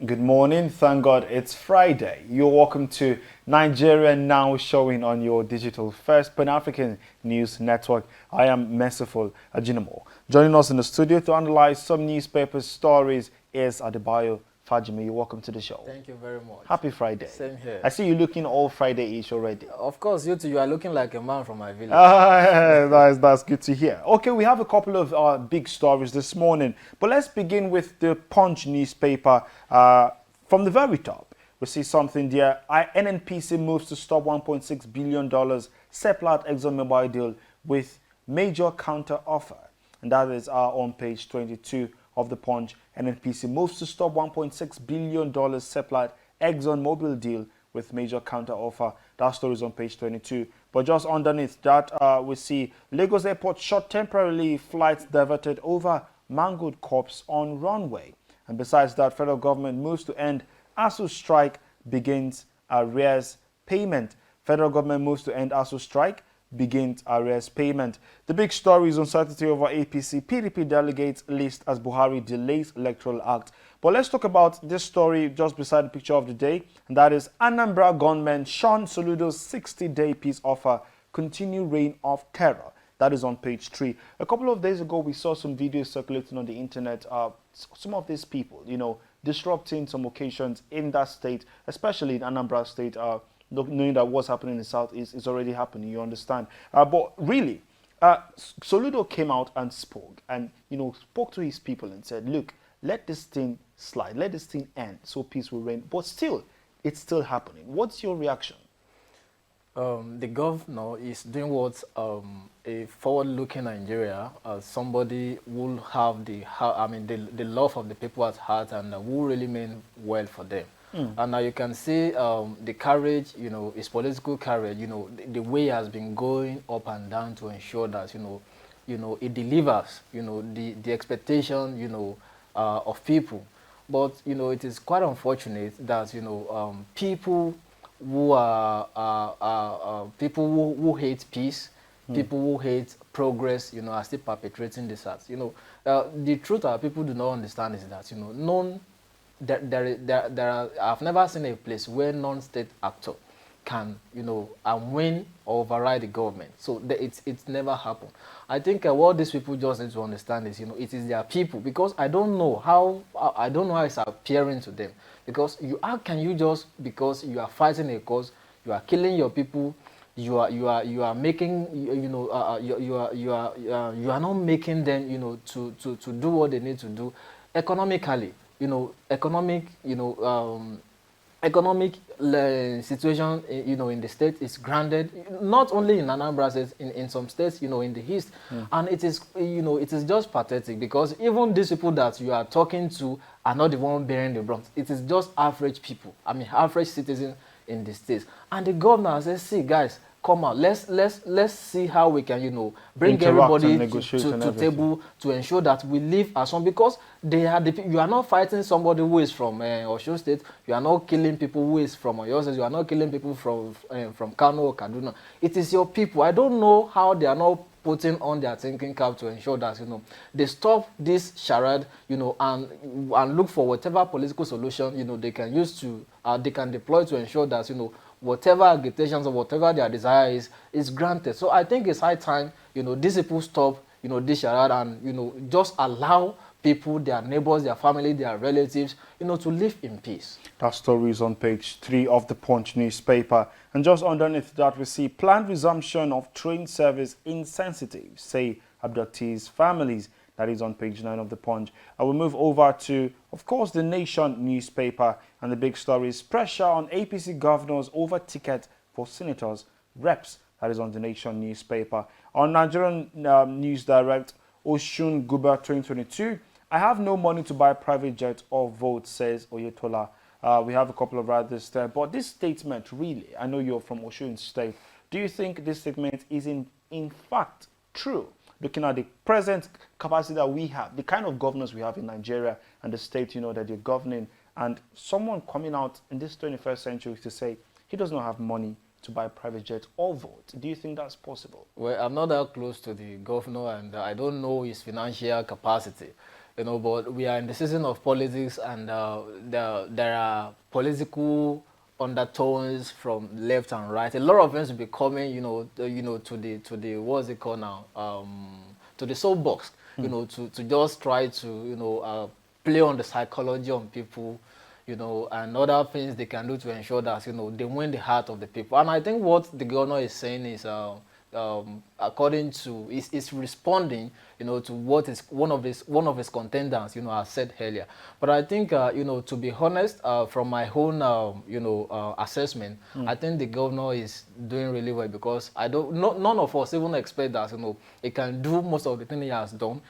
Good morning. Thank God it's Friday. You're welcome to Nigeria Now, showing on your digital first Pan-African news network. I am Merciful Ajinamo. Joining us in the studio to analyze some newspaper stories is Adebayo Fajimi. You're welcome to the show. Thank you very much. Happy Friday. Same here. I see you looking all Friday-ish already. Of course, you too. You are looking like a man from my village. That's good to hear. Okay, we have a couple of big stories this morning, but let's begin with the Punch newspaper. From the very top, we see something there. NNPC moves to stop $1.6 billion Seplat ExxonMobil deal with major counter offer. And that is on page 22 of the Punch. NNPC moves to stop $1.6 billion Seplat ExxonMobil deal with major counter offer. That story is on page 22. But just underneath that, we see Lagos Airport shut temporarily, flights diverted over mangled corpse on runway. And besides that, federal government moves to end ASU strike, begins arrears payment. Federal government moves to end ASU strike, begins arrears payment. The big story is uncertainty over APC PDP delegates list as Buhari delays electoral act. But let's talk about this story just beside the picture of the day, and that is Anambra gunmen shun Soludo's 60-day peace offer, continue reign of terror. That is on page 3. A couple of days ago, we saw some videos circulating on the internet. Some of these people, disrupting some occasions in that state, especially in Anambra state, knowing that what's happening in the south is already happening, you understand. But really, Soludo came out and spoke spoke to his people and said, look, let this thing slide, let this thing end so peace will reign. But still, it's still happening. What's your reaction? The governor is doing what a forward-looking Nigeria, somebody will have the love of the people at heart and will really mean well for them. And now you can see the courage, his political courage, the way he has been going up and down to ensure that, it delivers, the expectation, of people. But, it is quite unfortunate that, people who are people who hate peace, people who hate progress, are still perpetrating this act. The truth that people do not understand is that, I've never seen a place where non-state actor can, and win or override the government. So it's never happened. I think what these people just need to understand is, it is their people, because I don't know how it's appearing to them. Because how can you just, because you are fighting a cause, you are killing your people, you are making, you are not making them, to do what they need to do economically. Economic situation, in the state is grounded, not only in Anambra State, in some states, in the east. And it is, it is just pathetic, because even these people that you are talking to are not the one bearing the brunt. It is just average people, average citizens in the states. And the governor says, see, guys, come out. Let's see how we can, bring everybody to table to ensure that we live as one. Because you are not fighting somebody who is from Osun State. You are not killing people who is from Oyo State. You are not killing people from Kano or Kaduna. It is your people. I don't know how they are not putting on their thinking cap to ensure that they stop this charade, and look for whatever political solution they can use to they can deploy to ensure that whatever agitations or whatever their desire is granted. So I think it's high time, these people stop, this charade, and, just allow people, their neighbors, their family, their relatives, to live in peace. That story is on page 3 of the Punch newspaper. And just underneath that, we see planned resumption of train service insensitive, say abductees' families. That is on page 9 of the Punch. I will move over to, of course, the Nation newspaper. And the big story is pressure on APC governors over ticket for senators, reps. That is on the Nation newspaper. On Nigerian News Direct, Osun Guber 2022. I have no money to buy private jet or vote, says Oyetola. We have a couple of writers there. But this statement, really, I know you're from Osun State. Do you think this statement is in fact true? Looking at the present capacity that we have, the kind of governors we have in Nigeria and the state, that you're governing, and someone coming out in this 21st century to say he does not have money to buy private jet or vote. Do you think that's possible? Well, I'm not that close to the governor, and I don't know his financial capacity. you know, but we are in the season of politics, and there are political undertones from left and right. A lot of things will be coming, to the what's it called now, to the soapbox, to just try to, play on the psychology of people, and other things they can do to ensure that, they win the heart of the people. And I think what the governor is saying is, according to, is responding, to what is one of his contenders, has said earlier. But I think, to be honest, from my own, assessment, I think the governor is doing really well, because none of us even expect that, he can do most of the things he has done,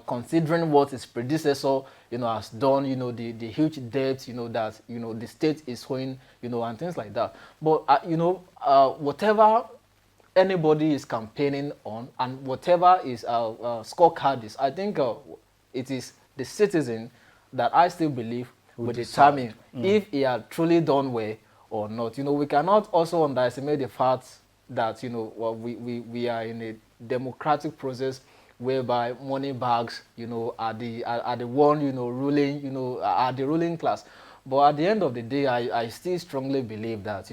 considering what his predecessor, has done, the huge debt, that, the state is owing, and things like that. But, whatever anybody is campaigning on, and whatever is scorecard is, I think it is the citizen that I still believe will determine if he had truly done well or not. We cannot also underestimate the fact that, we are in a democratic process whereby money bags, are the one, ruling, are the ruling class. But at the end of the day, I still strongly believe that,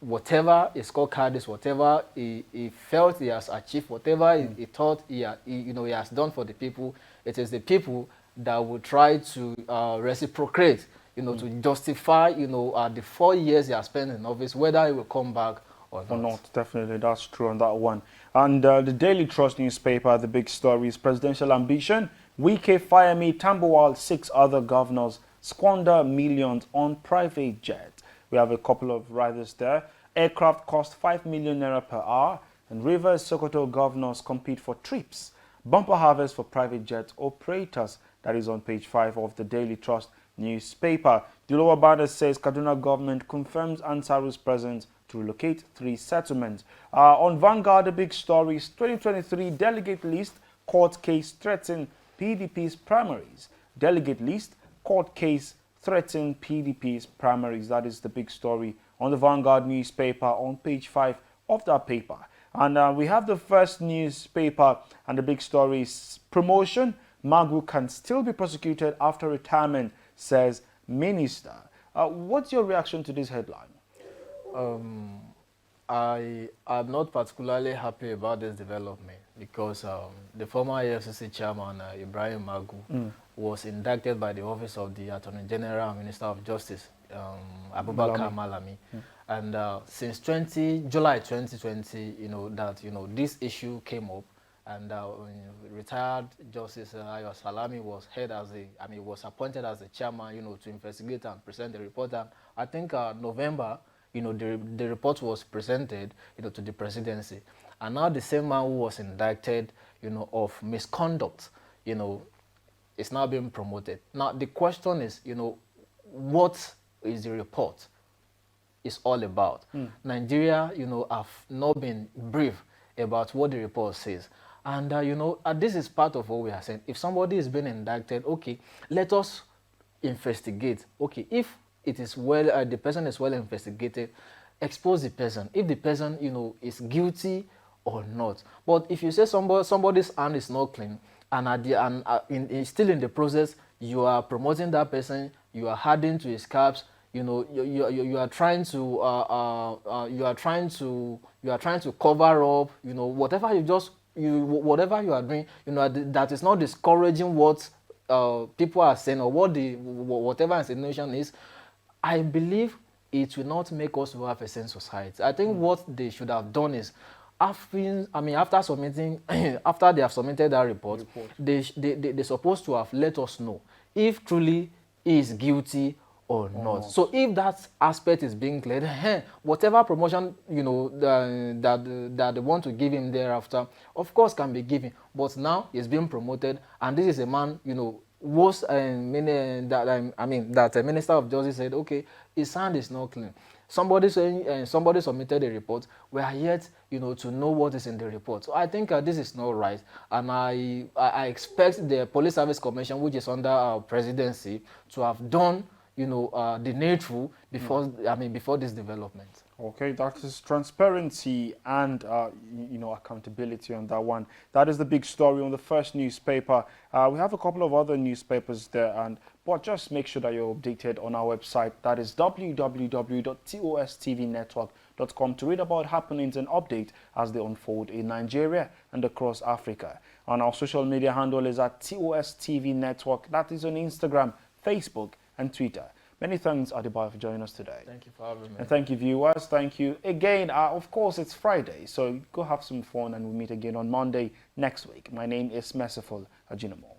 whatever his scorecard is, whatever he felt he has achieved, whatever he thought he has done for the people, it is the people that will try to reciprocate, to justify, the 4 years he has spent in office, whether he will come back or not. Definitely, that's true on that one. And the Daily Trust newspaper, the big story is presidential ambition. Wike fire me, Tambuwal, 6 other governors squander millions on private jet. We have a couple of riders there. Aircraft cost 5 million naira per hour, and Rivers Sokoto governors compete for trips. Bumper harvest for private jet operators. That is on page 5 of the Daily Trust newspaper. The lower banner says Kaduna government confirms Ansaru's presence to relocate 3 settlements. On Vanguard, the big story is 2023 delegate list, court case threatening PDP's primaries. Delegate list, court case threaten PDP's primaries. That is the big story on the Vanguard newspaper on page 5 of that paper. And we have the first newspaper, and the big story is promotion. Magu can still be prosecuted after retirement, says minister. What's your reaction to this headline? I am not particularly happy about this development, because the former AFCC chairman, Ibrahim Magu, was indicted by the Office of the Attorney General and Minister of Justice, Abubakar Malami. And since July 2020, this issue came up, and retired Justice Ayo Salami was was appointed as the chairman, to investigate and present the report. And I think November, the report was presented, to the presidency. And now the same man who was indicted, of misconduct, is now being promoted. Now the question is, what is the report is all about? Nigeria, have not been brief about what the report says. And, this is part of what we are saying. If somebody is being indicted, okay, let us investigate. Okay, if it is well, the person is well investigated, expose the person. If the person, is guilty or not. But if you say somebody's hand is not clean, and is still in the process, you are promoting that person, you are adding to his caps, you are trying to cover up, whatever whatever you are doing, that is not discouraging what people are saying, or whatever insinuation is. I believe it will not make us have a sense society. I think what they should have done is, after submitting, after they have submitted that report, they're supposed to have let us know if truly he is guilty or not. So if that aspect is being cleared, whatever promotion that they want to give him thereafter, of course, can be given. But now he's being promoted, and this is a man, was that a minister of justice said, okay, his hand is not clean. Somebody submitted a report. We are yet, to know what is in the report. So I think this is not right, and I expect the Police Service Commission, which is under our presidency, to have done, the needful before before this development. Okay, that is transparency and accountability on that one. That is the big story on the first newspaper. We have a couple of other newspapers there, but just make sure that you're updated on our website. That is www.tostvnetwork.com to read about happenings and update as they unfold in Nigeria and across Africa. And our social media handle is at TOSTV Network. That is on Instagram, Facebook, and Twitter. Many thanks, Adebayo, for joining us today. Thank you for having me. And thank you, viewers. Thank you again. Of course, it's Friday, so go have some fun, and we'll meet again on Monday next week. My name is Merciful Ajinamo.